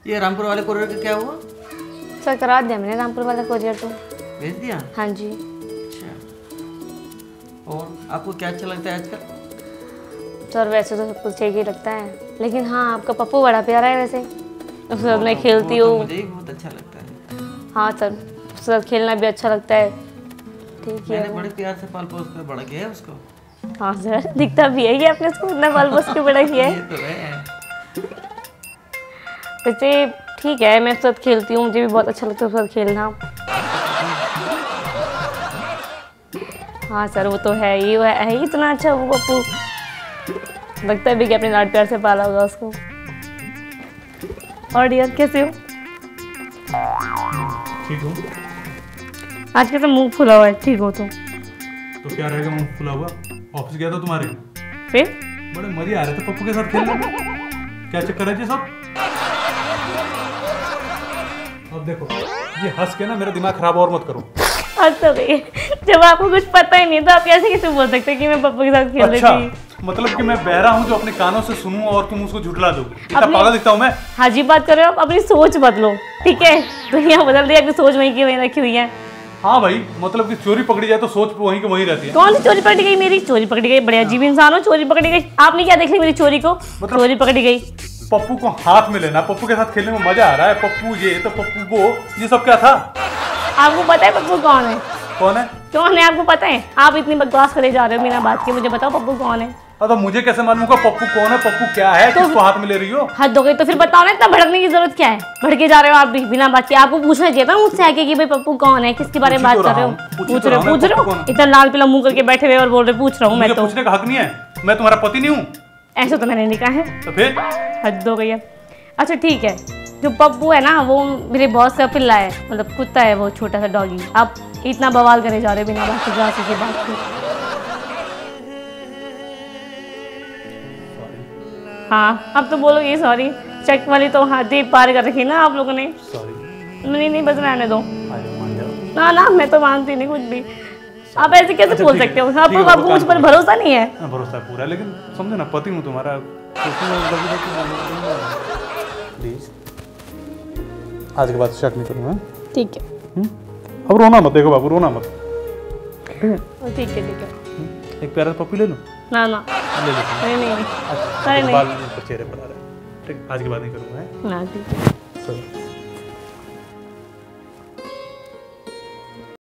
ये रामपुर वाले कोरियर का क्या हुआ? सर करा दिया मैंने रामपुर वाला कोरियर तो। भेज दिया? हाँ जी। अच्छा, और आपको क्या अच्छा लगता है आजकल? सर वैसे तो सब कुछ ठीक ही लगता है, लेकिन हाँ आपका पप्पू बड़ा प्यारा है वैसे, उसके साथ मैं खेलती हूँ। मुझे ही बहुत अच्छा लगता है। हाँ सर, उसके साथ खेलना भी अच्छा लगता है। ठीक है, मैंने बड़े प्यार से पाल पोस कर बड़ा किया है उसको। हाँ सर, दिखता भी है कि आपने उसको इतना पाल पोस के बड़ा किया है। ये तो है। वैसे ठीक है, मैं उसके साथ खेलती हूँ, मुझे भी बहुत अच्छा लगता है उसके साथ खेलना। हाँ सर, वो तो है ही, वो है ही इतना अच्छा वो पप्पू, लगता है भी कि अपने लाड प्यार से पाला होगा उसको। और डियर कैसे हो? ठीक हूँ। आज कैसे मुंह फुला हुआ है? ठीक हो तो क्या रहेगा मुंह फुला हुआ? ऑफिस गया था तुम्हारे, फिर बड़े मजे आ रहे थे पप्पू के साथ खेलने में। क्या चक्कर है जी सब? अब देखो, ये हंस के ना मेरा दिमाग खराब और मत करो। तो जब आपको कुछ पता ही नहीं तो आप कैसे बोल सकते हैं कि मैं पप्पू के साथ खेल रही थी? मतलब कि मैं बहरा हूँ जो अपने कानों से सुनूं और तुम उसको झुठला दो? इतना पागल दिखता हूँ मैं? हाजी बात कर रहे हो आप, अपनी सोच बदलो, ठीक है? दुनिया बदल दी, आपकी सोच वहीं की वहीं रखी हुई है। हाँ भाई, मतलब कि चोरी पकड़ी जाए तो सोच वहीं की वहीं रहती है। कौन सी चोरी पकड़ी गई? मेरी चोरी पकड़ी गई? बड़े अजीब इंसान हो, चोरी पकड़ी गई? आपने क्या देख लिया मेरी चोरी को? मतलब चोरी पकड़ी गई। पप्पू को हाथ में लेना, पप्पू के साथ खेलने में मजा आ रहा है, पप्पू ये तो पप्पू वो, ये सब क्या था? आपको पता है पप्पू कौन है? कौन है? कौन है आपको पता है? आप इतनी बकवास करे जा रहे हो बिना बात के, मुझे बताओ पप्पू कौन है? तो मुझे कैसे मालूम होगा पप्पू कौन है, पप्पू क्या है, तो किसको हाथ में ले रही हो? हद हो गई, तो फिर बताओ ना, इतना भड़कने की जरूरत क्या है? भड़के जा रहे हो आप भी बिना बात के। आपको पूछना चाहिए था मुझसे आके कि भाई पप्पू कौन है, किसके बारे में बात कर रहे हो? पूछ रहे हो इतना लाल पीला मुंह करके बैठे हुए और बोल रहे पूछ रहा हूँ मैं तो। पूछने का हक नहीं है? मैं तुम्हारा पति नहीं हूँ? ऐसा तो मैंने नहीं कहा है। तो फिर? हद हो गई है। अच्छा ठीक है, जो पप्पू है ना वो मेरे बॉस का पिल्ला है, मतलब कुत्ता है वो, छोटा सा डॉगी। आप इतना बवाल करे जा रहे हो बिना बात के बात के। हाँ अब तो बोलोगे सॉरी, चेक वाली तो हाथ ही पार कर रखी ना आप लोगों ने। सॉरी। नहीं बस रहने दो। ना मैं तो मानती नहीं कुछ भी। आप ऐसे कैसे बोल सकते हो? आपको मुझ पर भरोसा नहीं है? भरोसा पूरा, लेकिन समझो ना, पति हूँ तुम्हारा, प्लीज आज के बाद शक नहीं करूँगा। ठीक है। अब रोना मत, देखो बाबू रोना मत। ठीक है। एक प्यारा पप्पी ले लो ना ले लो। नहीं बाल चेहरे पर आ रहे हैं। ठीक, आज के बाद नहीं करूँगा। ना ठीक है। चलो।